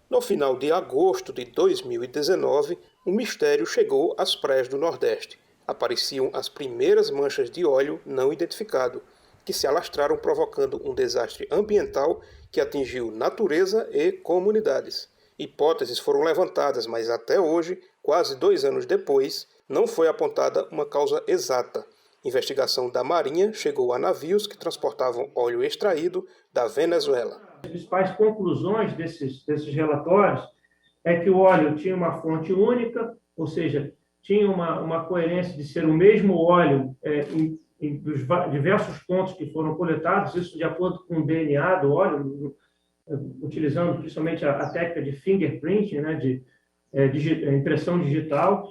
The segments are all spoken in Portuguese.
No final de agosto de 2019, um mistério chegou às praias do Nordeste. Apareciam as primeiras manchas de óleo não identificado, que se alastraram provocando um desastre ambiental que atingiu natureza e comunidades. Hipóteses foram levantadas, mas até hoje, quase 2 anos depois, não foi apontada uma causa exata. Investigação da Marinha chegou a navios que transportavam óleo extraído da Venezuela. As principais conclusões desses relatórios é que o óleo tinha uma fonte única, ou seja, tinha uma coerência de ser o mesmo óleo dos diversos pontos que foram coletados, isso de acordo com o DNA do óleo, utilizando principalmente a técnica de fingerprint, né, de impressão digital,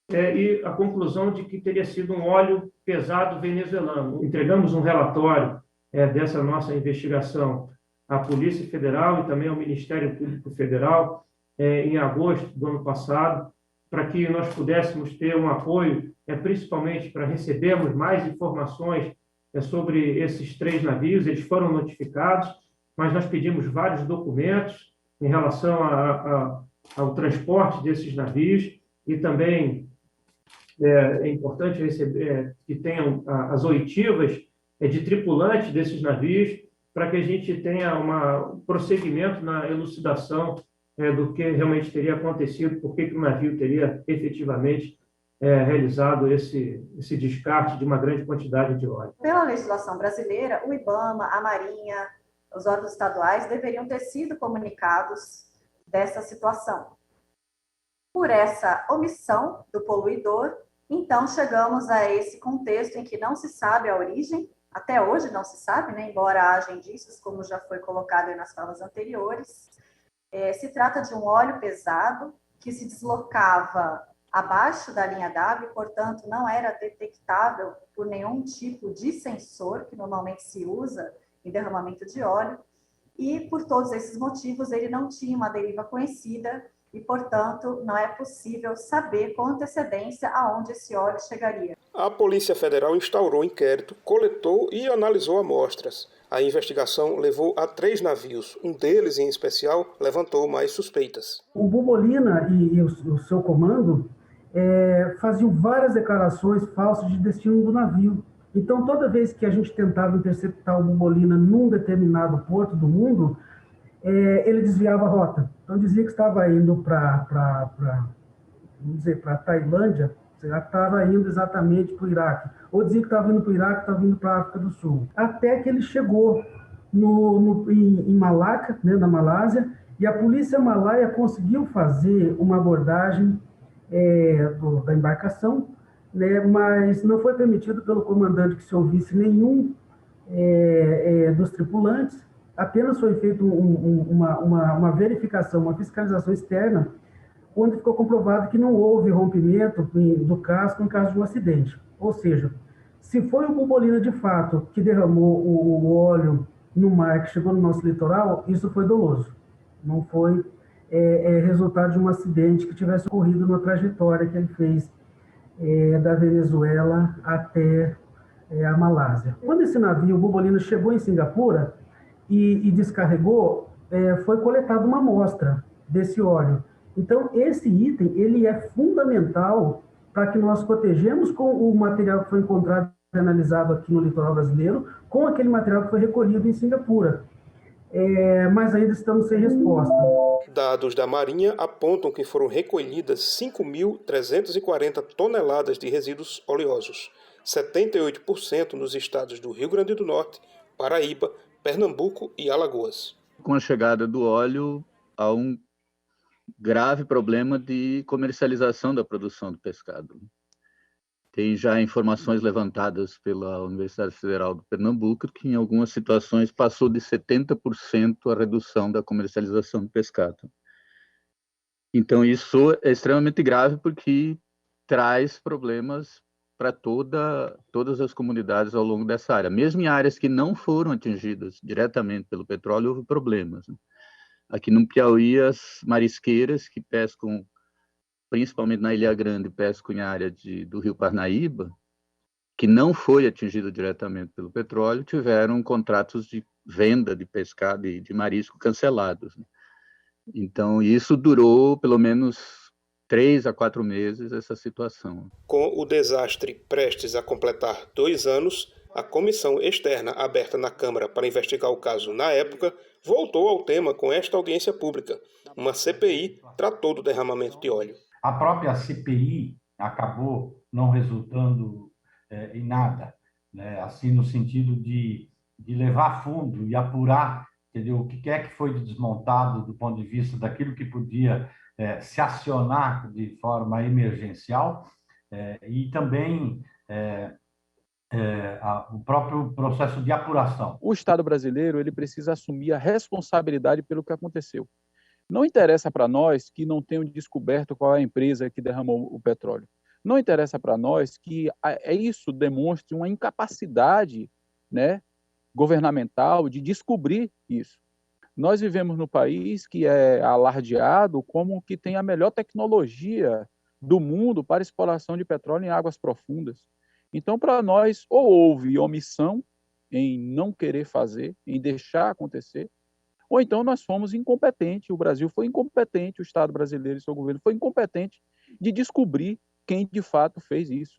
e a conclusão de que teria sido um óleo pesado venezuelano. Entregamos um relatório dessa nossa investigação à Polícia Federal e também ao Ministério Público Federal em agosto do ano passado, para que nós pudéssemos ter um apoio, principalmente para recebermos mais informações sobre esses 3 navios. Eles foram notificados, mas nós pedimos vários documentos em relação ao transporte desses navios e também é importante receber que tenham as oitivas de tripulantes desses navios, para que a gente tenha um prosseguimento na elucidação do que realmente teria acontecido, por que o navio teria efetivamente realizado esse descarte de uma grande quantidade de óleo. Pela legislação brasileira, o IBAMA, a Marinha, os órgãos estaduais deveriam ter sido comunicados dessa situação. Por essa omissão do poluidor, então chegamos a esse contexto em que não se sabe a origem, até hoje não se sabe, né? Embora haja indícios, como já foi colocado aí nas falas anteriores. Se trata de um óleo pesado que se deslocava abaixo da linha d'água e, portanto, não era detectável por nenhum tipo de sensor que normalmente se usa em derramamento de óleo, e por todos esses motivos ele não tinha uma deriva conhecida e, portanto, não é possível saber com antecedência aonde esse óleo chegaria. A Polícia Federal instaurou inquérito, coletou e analisou amostras. A investigação levou a 3 navios. Um deles, em especial, levantou mais suspeitas. O Bubolina e o seu comando faziam várias declarações falsas de destino do navio. Então, toda vez que a gente tentava interceptar o Bubolina num determinado porto do mundo, ele desviava a rota. Então, dizia que estava indo para Tailândia, estava indo exatamente para o Iraque. Ou dizia que estava indo para o Iraque, estava indo para a África do Sul. Até que ele chegou em Malaca, né, na Malásia, e a polícia malaia conseguiu fazer uma abordagem da embarcação, né, mas não foi permitido pelo comandante que se ouvisse nenhum dos tripulantes. Apenas foi feita uma verificação, uma fiscalização externa, onde ficou comprovado que não houve rompimento do casco em caso de um acidente. Ou seja, se foi o Bubolina de fato que derramou o óleo no mar, que chegou no nosso litoral, isso foi doloso. Não foi resultado de um acidente que tivesse ocorrido na trajetória que ele fez da Venezuela até a Malásia. Quando esse navio, o Bubolina, chegou em Singapura e descarregou, foi coletada uma amostra desse óleo. Então, esse item ele é fundamental para que nós protejamos com o material que foi encontrado e analisado aqui no litoral brasileiro, com aquele material que foi recolhido em Singapura. Mas ainda estamos sem resposta. Dados da Marinha apontam que foram recolhidas 5.340 toneladas de resíduos oleosos, 78% nos estados do Rio Grande do Norte, Paraíba, Pernambuco e Alagoas. Com a chegada do óleo, há um grave problema de comercialização da produção do pescado. Tem já informações levantadas pela Universidade Federal do Pernambuco que em algumas situações passou de 70% a redução da comercialização do pescado. Então isso é extremamente grave porque traz problemas para todas as comunidades ao longo dessa área. Mesmo em áreas que não foram atingidas diretamente pelo petróleo, houve problemas. Aqui no Piauí, as marisqueiras que pescam, principalmente na Ilha Grande, pescam em área do Rio Parnaíba, que não foi atingido diretamente pelo petróleo, tiveram contratos de venda de pescado e de marisco cancelados. Então, isso durou pelo menos 3 a 4 meses, essa situação. Com o desastre prestes a completar 2 anos, a comissão externa aberta na Câmara para investigar o caso na época voltou ao tema com esta audiência pública. Uma CPI tratou do derramamento de óleo. A própria CPI acabou não resultando em nada, né? Assim, no sentido de levar a fundo e apurar, entendeu? O que é que foi desmontado do ponto de vista daquilo que podia se acionar de forma emergencial e também o próprio processo de apuração. O Estado brasileiro ele precisa assumir a responsabilidade pelo que aconteceu. Não interessa para nós que não tenham descoberto qual é a empresa que derramou o petróleo. Não interessa para nós que isso demonstre uma incapacidade, né, governamental de descobrir isso. Nós vivemos no país que é alardeado como que tem a melhor tecnologia do mundo para exploração de petróleo em águas profundas. Então, para nós, ou houve omissão em não querer fazer, em deixar acontecer, ou então nós fomos incompetentes, o Brasil foi incompetente, o Estado brasileiro e seu governo foi incompetente de descobrir quem de fato fez isso.